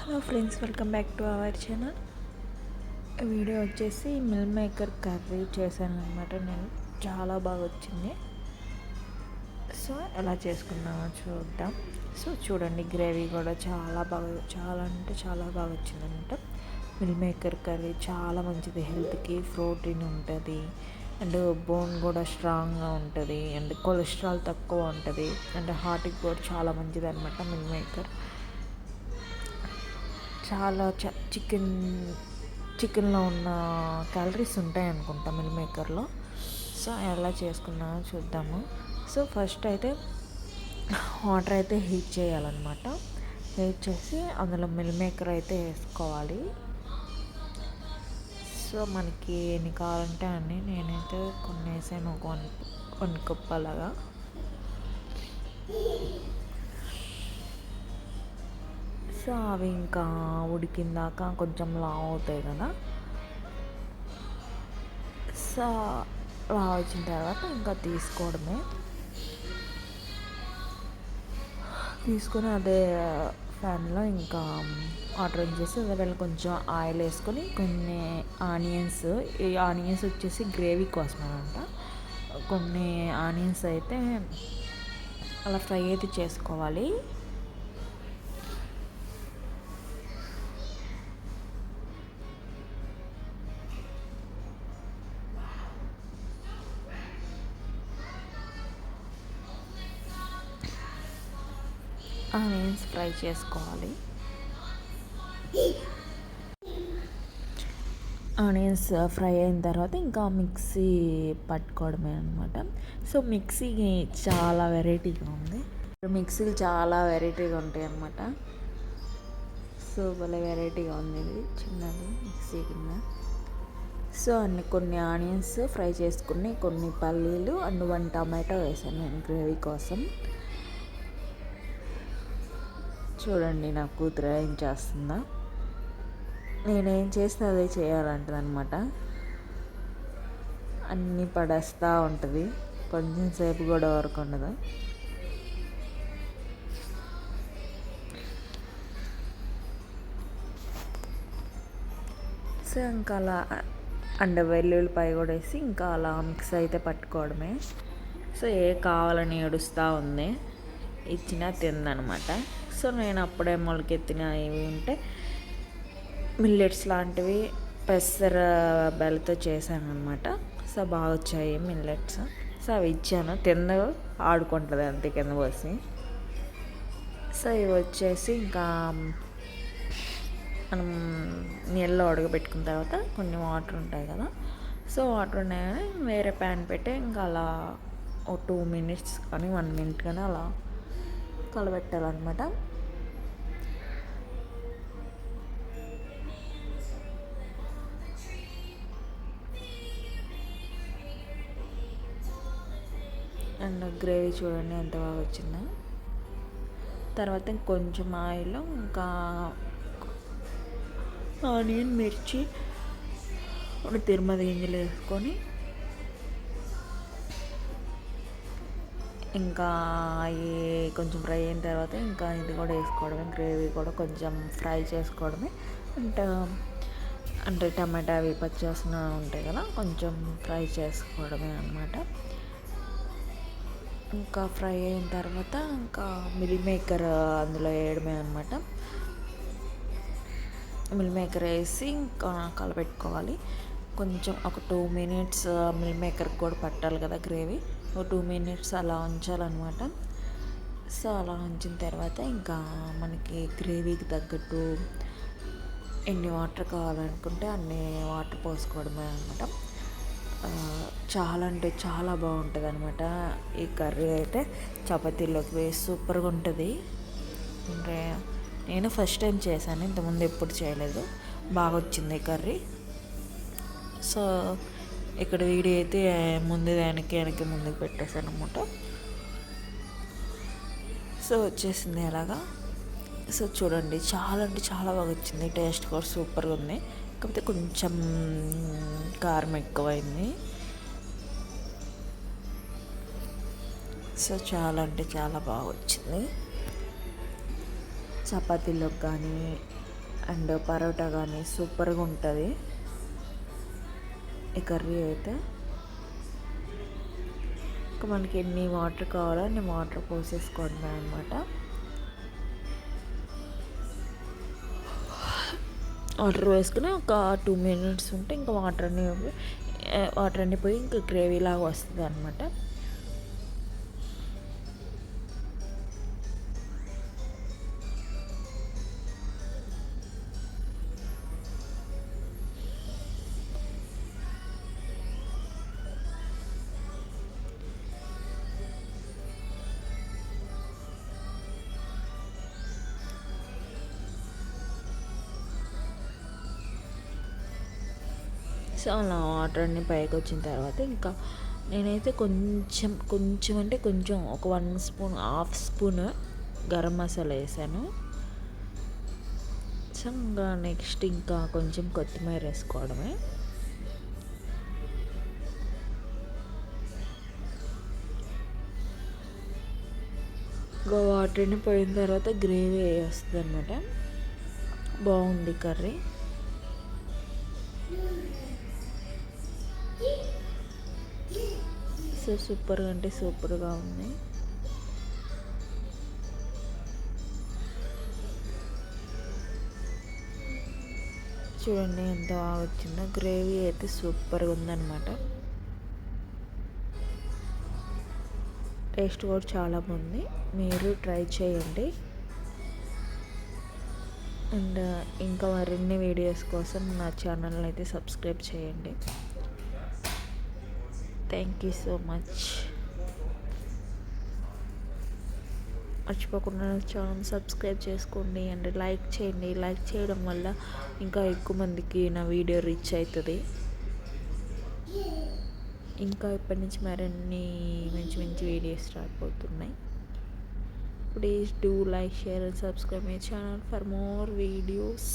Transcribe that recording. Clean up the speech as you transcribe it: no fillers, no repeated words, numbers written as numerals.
Hello friends, welcome back to our channel. Video వచ్చేసి meal maker curry చేశాను అనమాట. నేను చాలా బాగా వచ్చింది. సో ఎలా చేసుకున్నామో చూద్దాం. సో చూడండి, గ్రేవీ కూడా చాలా అంటే చాలా బాగా వచ్చిందనమాట. మిల్ మేకర్ కర్రీ చాలా మంచిది, హెల్త్కి ప్రోటీన్ ఉంటుంది అండ్ బోన్ కూడా స్ట్రాంగ్గా ఉంటుంది అండ్ కొలెస్ట్రాల్ తక్కువ ఉంటుంది అండ్ హార్ట్కి కూడా చాలా మంచిది అనమాట మిల్ మేకర్. చాలా చికెన్లో ఉన్న క్యాలరీస్ ఉంటాయి అనుకుంటా మిల్ మేకర్లో. సో ఎలా చేసుకున్నామో చూద్దాము. సో ఫస్ట్ అయితే వాటర్ అయితే హీట్ చేయాలన్నమాట. హీట్ చేసి అందులో మిల్ మేకర్ అయితే వేసుకోవాలి. సో మనకి ఎన్ని కావాలంటే అన్నీ, నేనైతే కొన్ని వేసాను, ఒక వన్ కప్ అలాగా. సో అవి ఇంకా ఉడికిందాక కొంచెం లావ్ అవుతాయి కదా. సో లావ్ వచ్చిన తర్వాత ఇంకా తీసుకొని అదే ఫ్యాన్లో ఇంకా వాటర్ చేసి అదే కొంచెం ఆయిల్ వేసుకొని కొన్ని ఆనియన్స్, ఈ ఆనియన్స్ వచ్చేసి గ్రేవీ కోసమేనంట. కొన్ని ఆనియన్స్ అయితే అలా ఫ్రై అయితే చేసుకోవాలి. ఆనియన్స్ ఫ్రై చేసుకోవాలి. ఆనియన్స్ ఫ్రై అయిన తర్వాత ఇంకా మిక్సీ పట్టుకోవడమే అనమాట. సో మిక్సీ చాలా వెరైటీగా ఉంది. మిక్సీలు చాలా వెరైటీగా ఉంటాయి అన్నమాట. సో భలే వెరైటీగా ఉంది ఇది, చిన్నది మిక్సీ కింద. సో కొన్ని ఆనియన్స్ ఫ్రై చేసుకుని, కొన్ని పల్లీలు అండ్ 1 టమాటో వేసాను నేను గ్రేవీ కోసం. చూడండి నా కూతురు ఏం చేస్తుందా. నేనేం చేస్తే అదే చేయాలంటుంది అనమాట. అన్నీ పడేస్తూ ఉంటుంది, కొంచెం సేపు కూడా వరకు ఉండదు. సో ఇంకా అలా వెల్లుల్లిపాయ కూడా వేసి ఇంకా అలా మిక్స్ అయితే పట్టుకోవడమే. సో కావాలని ఏడుస్తూ ఉంది, ఇచ్చినా తిందనమాట. సో నేను అప్పుడే మొలకెత్తిన ఇవి ఉంటే మిల్లెట్స్ లాంటివి పెసర బెల్లతో చేశాను అనమాట. సో బాగా వచ్చాయి మిల్లెట్స్. సో అవి ఇచ్చాను, ఆడుకుంటుంది అంతే కింద పోసి. సో ఇవి వచ్చేసి ఇంకా మనం నీళ్ళలో ఉడకబెట్టుకున్న తర్వాత కొన్ని వాటర్ ఉంటాయి కదా. సో వాటర్ ఉన్నాయని వేరే ప్యాన్ పెట్టి ఇంకా అలా ఒక 2 minutes కానీ 1 minute కానీ అలా కలబెట్టాలన్నమాట. అండ్ గ్రేవీ చూడండి ఎంత బాగా వచ్చిందో. తర్వాత కొంచెం ఆయిల్, ఇంకా ఆనియన్, మిర్చి, తిరుమల గింజలు వేసుకొని ఇంకా అవి కొంచెం ఫ్రై అయిన తర్వాత ఇంకా ఇది కూడా వేసుకోవడమే, గ్రేవీ కూడా కొంచెం ఫ్రై చేసుకోవడమే. అంటే టమాటా అవి పచ్చివాసన ఉంటాయి కదా, కొంచెం ఫ్రై చేసుకోవడమే అన్నమాట. ఇంకా ఫ్రై అయిన తర్వాత ఇంకా మిల్ మేకర్ అందులో వేయడమే అనమాట. మిల్ మేకర్ వేసి ఇంకా కలపెట్టుకోవాలి. కొంచెం ఒక 2 minutes మిల్ మేకర్కి కూడా పట్టాలి కదా గ్రేవీ. ఒక 2 minutes అలా ఉంచాలన్నమాట. సో అలా ఉంచిన తర్వాత ఇంకా మనకి గ్రేవీకి తగ్గట్టు ఎన్ని వాటర్ కావాలనుకుంటే అన్ని వాటర్ పోసుకోవడమే అనమాట. చాలా అంటే చాలా బాగుంటుంది అనమాట ఈ కర్రీ అయితే. చపాతీలోకి వేసి సూపర్గా ఉంటుంది. అంటే నేను ఫస్ట్ టైం చేశాను, ఇంతకుముందు ఎప్పుడు చేయలేదు. బాగా వచ్చింది కర్రీ. సో ఇక్కడ వీడియో అయితే ముందు వెనక్కి ముందుకు పెట్టేశాను అనమాట. సో వచ్చేసింది అలాగా. సో చూడండి, చాలా అంటే చాలా బాగా వచ్చింది. టేస్ట్ కూడా సూపర్గా ఉంది. కాకపోతే కొంచెం కారం ఎక్కువైంది. సో చాలా అంటే చాలా బాగా వచ్చింది. చపాతీలోకి కానీ అండ్ పరోటా కానీ సూపర్గా ఉంటుంది ఈ కర్రీ అయితే. ఇంకా మనకి ఎన్ని వాటర్ కావాలో అన్ని వాటర్ పోసేసుకోవడమే అనమాట. వాటర్ వేసుకుని ఒక 2 minutes ఉంటే ఇంకా వాటర్ అన్నీ పోయి ఇంకా గ్రేవీ లాగా వస్తుంది అనమాట. సో అలా వాటర్ అన్నీ పైకి వచ్చిన తర్వాత ఇంకా నేనైతే కొంచెం అంటే కొంచెం ఒక 1 spoon, half spoon garam masala వేసాను. సో ఇంకా నెక్స్ట్ ఇంకా కొంచెం కొత్తిమీర వేసుకోవడమే. ఇంకా వాటర్ని పోయిన తర్వాత గ్రేవీ వస్తుంది అనమాట. బాగుంది కర్రీ. సో సూపర్గా అంటే సూపర్గా ఉంది. చూడండి ఎంత బాగా వచ్చిందో. గ్రేవీ అయితే సూపర్గా ఉందన్నమాట. టేస్ట్ కూడా చాలా బాగుంది. మీరు ట్రై చేయండి. అండ్ ఇంకా మరిన్ని వీడియోస్ కోసం నా ఛానల్ అయితే సబ్స్క్రైబ్ చేయండి. Thank you so much. మర్చిపోకుండా నా ఛానల్ సబ్స్క్రైబ్ చేసుకోండి అండ్ లైక్ చేయండి. లైక్ చేయడం వల్ల ఇంకా ఎక్కువ మందికి నా వీడియో రీచ్ అవుతుంది. ఇంకా ఇప్పటి నుంచి మరిన్ని మంచి మంచి వీడియోస్ స్టార్ట్ అవుతున్నాయి. Please do like, share and subscribe my channel for more videos.